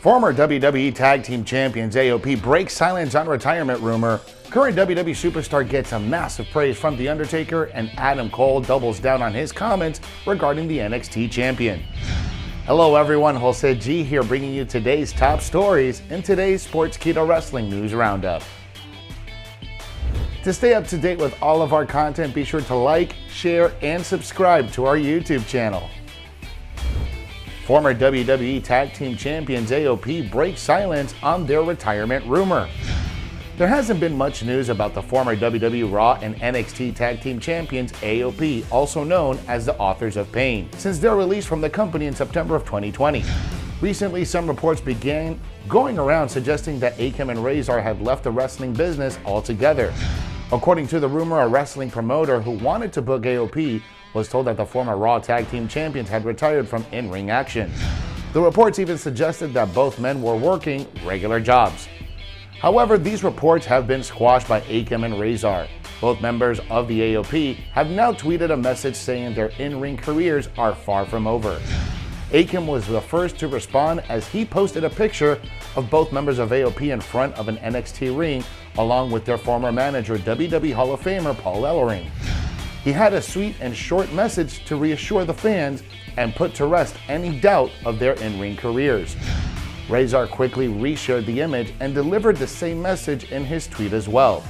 Former WWE Tag Team Champions AOP breaks silence on retirement rumor. Current WWE Superstar gets a massive praise from The Undertaker, and Adam Cole doubles down on his comments regarding the NXT Champion. Hello everyone, Jose G here bringing you today's top stories in today's Sportskeeda Wrestling News Roundup. To stay up to date with all of our content, be sure to like, share, and subscribe to our YouTube channel. Former WWE Tag Team Champions AOP breaks silence on their retirement rumor. There hasn't been much news about the former WWE Raw and NXT Tag Team Champions AOP, also known as the Authors of Pain, since their release from the company in September of 2020. Recently, some reports began going around suggesting that Akam and Razor had left the wrestling business altogether. According to the rumor, a wrestling promoter who wanted to book AOP was told that the former Raw Tag Team Champions had retired from in-ring action. The reports even suggested that both men were working regular jobs. However, these reports have been squashed by Akam and Razor. Both members of the AOP have now tweeted a message saying their in-ring careers are far from over. Akam was the first to respond as he posted a picture of both members of AOP in front of an NXT ring along with their former manager, WWE Hall of Famer Paul Ellering. He had a sweet and short message to reassure the fans and put to rest any doubt of their in-ring careers. Razor quickly reshared the image and delivered the same message in his tweet as well.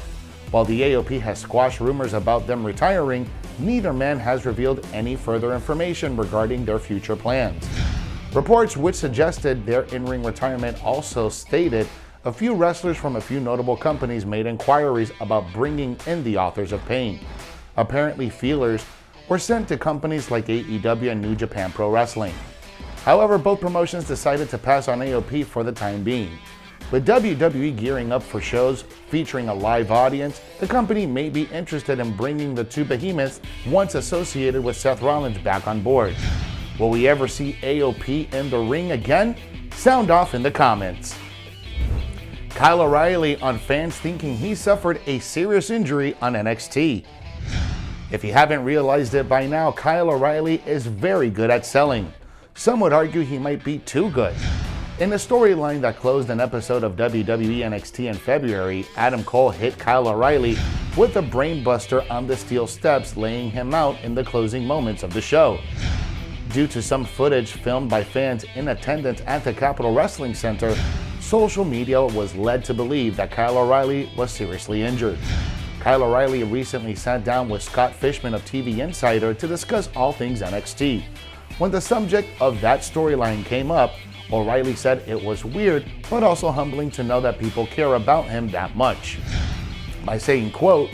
While the AOP has squashed rumors about them retiring, neither man has revealed any further information regarding their future plans. Reports which suggested their in-ring retirement also stated a few wrestlers from a few notable companies made inquiries about bringing in the Authors of Pain. Apparently, feelers were sent to companies like AEW and New Japan Pro Wrestling. However, both promotions decided to pass on AOP for the time being. With WWE gearing up for shows featuring a live audience, the company may be interested in bringing the two behemoths once associated with Seth Rollins back on board. Will we ever see AOP in the ring again? Sound off in the comments. Kyle O'Reilly on fans thinking he suffered a serious injury on NXT. If you haven't realized it by now, Kyle O'Reilly is very good at selling. Some would argue he might be too good. In a storyline that closed an episode of WWE NXT in February, Adam Cole hit Kyle O'Reilly with a brainbuster on the steel steps, laying him out in the closing moments of the show. Due to some footage filmed by fans in attendance at the Capitol Wrestling Center, social media was led to believe that Kyle O'Reilly was seriously injured. Kyle O'Reilly recently sat down with Scott Fishman of TV Insider to discuss all things NXT. When the subject of that storyline came up, O'Reilly said it was weird, but also humbling to know that people care about him that much. By saying, quote,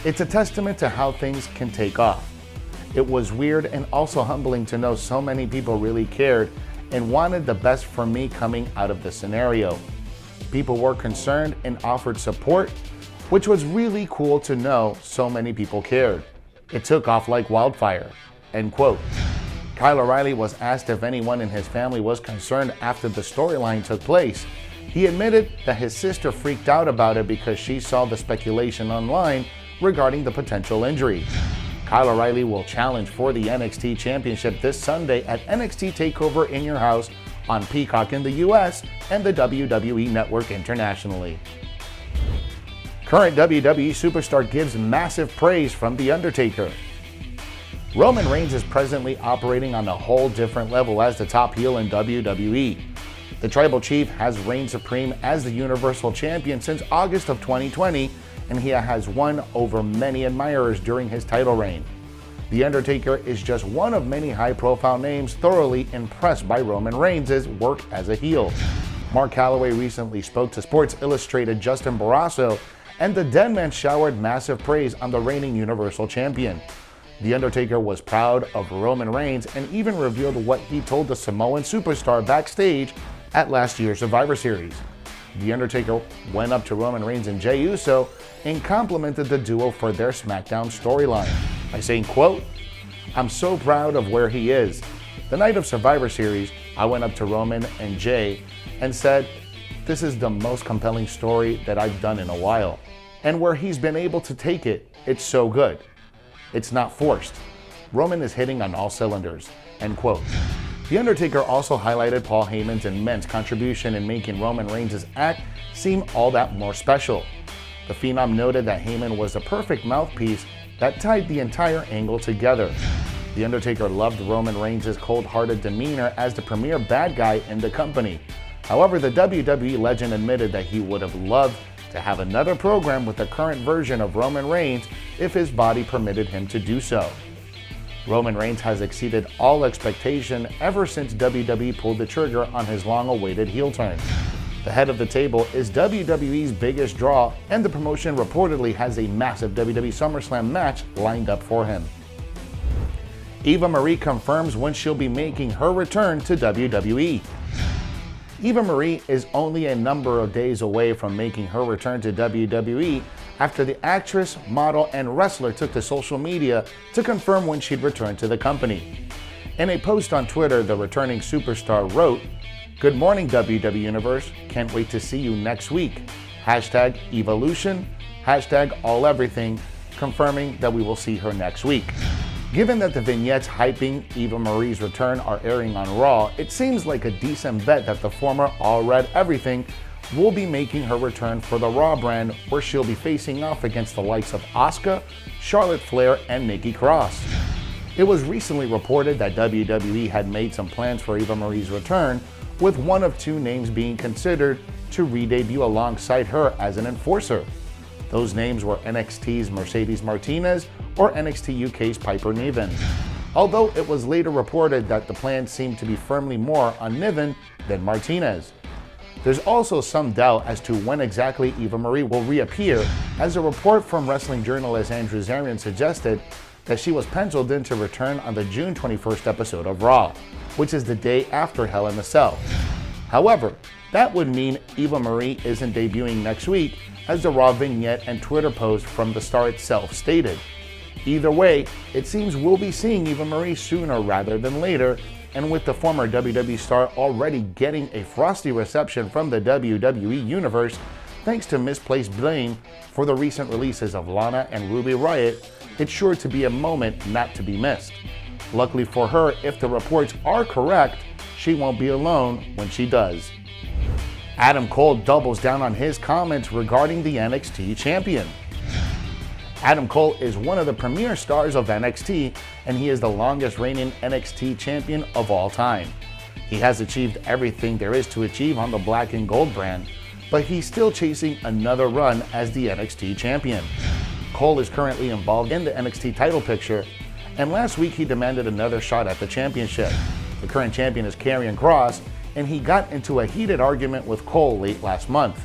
"It's a testament to how things can take off. It was weird and also humbling to know so many people really cared and wanted the best for me coming out of the scenario. People were concerned and offered support, which was really cool to know so many people cared. It took off like wildfire," end quote. Kyle O'Reilly was asked if anyone in his family was concerned after the storyline took place. He admitted that his sister freaked out about it because she saw the speculation online regarding the potential injury. Kyle O'Reilly will challenge for the NXT Championship this Sunday at NXT TakeOver in Your House on Peacock in the US and the WWE Network internationally. Current WWE Superstar gives massive praise from The Undertaker. Roman Reigns is presently operating on a whole different level as the top heel in WWE. The Tribal Chief has reigned supreme as the Universal Champion since August of 2020, and he has won over many admirers during his title reign. The Undertaker is just one of many high-profile names thoroughly impressed by Roman Reigns' work as a heel. Mark Calloway recently spoke to Sports Illustrated Justin Barrasso, and the Dead Man showered massive praise on the reigning Universal Champion. The Undertaker was proud of Roman Reigns and even revealed what he told the Samoan Superstar backstage at last year's Survivor Series. The Undertaker went up to Roman Reigns and Jey Uso and complimented the duo for their SmackDown storyline by saying, quote, "I'm so proud of where he is. The night of Survivor Series, I went up to Roman and Jey and said, this is the most compelling story that I've done in a while. And where he's been able to take it, it's so good. It's not forced. Roman is hitting on all cylinders," end quote. The Undertaker also highlighted Paul Heyman's immense contribution in making Roman Reigns' act seem all that more special. The Phenom noted that Heyman was the perfect mouthpiece that tied the entire angle together. The Undertaker loved Roman Reigns' cold-hearted demeanor as the premier bad guy in the company. However, the WWE legend admitted that he would have loved to have another program with the current version of Roman Reigns if his body permitted him to do so. Roman Reigns has exceeded all expectation ever since WWE pulled the trigger on his long-awaited heel turn. The head of the table is WWE's biggest draw, and the promotion reportedly has a massive WWE SummerSlam match lined up for him. Eva Marie confirms when she'll be making her return to WWE. Eva Marie is only a number of days away from making her return to WWE after the actress, model, and wrestler took to social media to confirm when she'd return to the company. In a post on Twitter, the returning superstar wrote, "Good morning, WWE Universe. Can't wait to see you next week. Hashtag Evolution, hashtag All Everything," confirming that we will see her next week. Given that the vignettes hyping Eva Marie's return are airing on Raw, it seems like a decent bet that the former All Red Everything will be making her return for the Raw brand, where she'll be facing off against the likes of Asuka, Charlotte Flair, and Nikki Cross. It was recently reported that WWE had made some plans for Eva Marie's return, with one of two names being considered to re-debut alongside her as an enforcer. Those names were NXT's Mercedes Martinez or NXT UK's Piper Niven. Although it was later reported that the plan seemed to be firmly more on Niven than Martinez. There's also some doubt as to when exactly Eva Marie will reappear, as a report from wrestling journalist Andrew Zarian suggested that she was penciled in to return on the June 21st episode of Raw, which is the day after Hell in a Cell. However, that would mean Eva Marie isn't debuting next week, as the Raw vignette and Twitter post from the star itself stated. Either way, it seems we'll be seeing Eva Marie sooner rather than later, and with the former WWE star already getting a frosty reception from the WWE Universe, thanks to misplaced blame for the recent releases of Lana and Ruby Riott, it's sure to be a moment not to be missed. Luckily for her, if the reports are correct, she won't be alone when she does. Adam Cole doubles down on his comments regarding the NXT Champion. Adam Cole is one of the premier stars of NXT, and he is the longest reigning NXT champion of all time. He has achieved everything there is to achieve on the black and gold brand, but he's still chasing another run as the NXT champion. Cole is currently involved in the NXT title picture, and last week he demanded another shot at the championship. The current champion is Karrion Kross, and he got into a heated argument with Cole late last month.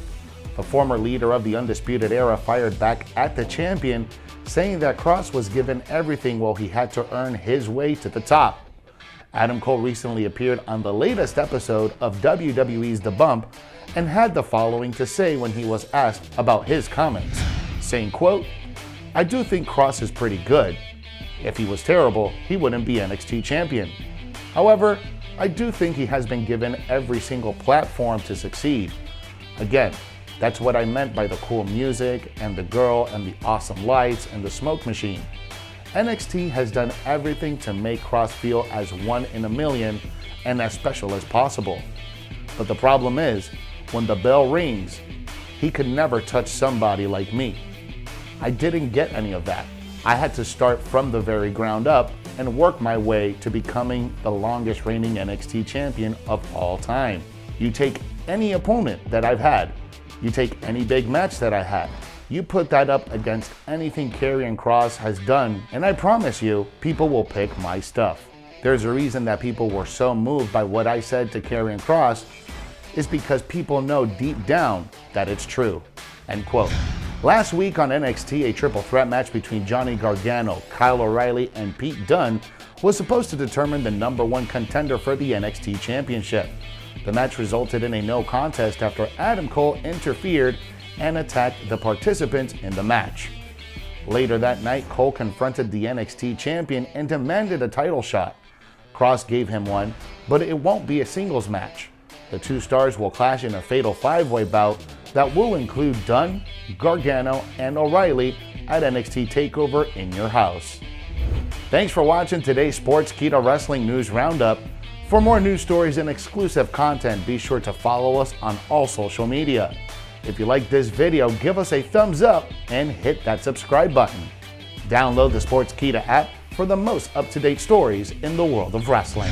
The former leader of the Undisputed Era fired back at the champion, saying that Kross was given everything while he had to earn his way to the top. Adam Cole recently appeared on the latest episode of WWE's The Bump and had the following to say when he was asked about his comments, saying, quote, "I do think Kross is pretty good. If he was terrible, he wouldn't be NXT champion. However, I do think he has been given every single platform to succeed. Again, that's what I meant by the cool music and the girl and the awesome lights and the smoke machine. NXT has done everything to make Kross feel as one in a million and as special as possible. But the problem is, when the bell rings, he could never touch somebody like me. I didn't get any of that. I had to start from the very ground up and work my way to becoming the longest reigning NXT champion of all time. You take any opponent that I've had, you take any big match that I had, you put that up against anything Karrion Kross has done, and I promise you, people will pick my stuff. There's a reason that people were so moved by what I said to Karrion Kross, is because people know deep down that it's true." End quote. Last week on NXT, a triple threat match between Johnny Gargano, Kyle O'Reilly, and Pete Dunne was supposed to determine the #1 contender for the NXT Championship. The match resulted in a no contest after Adam Cole interfered and attacked the participants in the match. Later that night, Cole confronted the NXT champion and demanded a title shot. Kross gave him one, but it won't be a singles match. The two stars will clash in a fatal five-way bout that will include Dunne, Gargano, and O'Reilly at NXT TakeOver in your house. Thanks for watching today's Sportskeeda Wrestling News Roundup. For more news stories and exclusive content, be sure to follow us on all social media. If you like this video, give us a thumbs up and hit that subscribe button. Download the Sportskeeda app for the most up-to-date stories in the world of wrestling.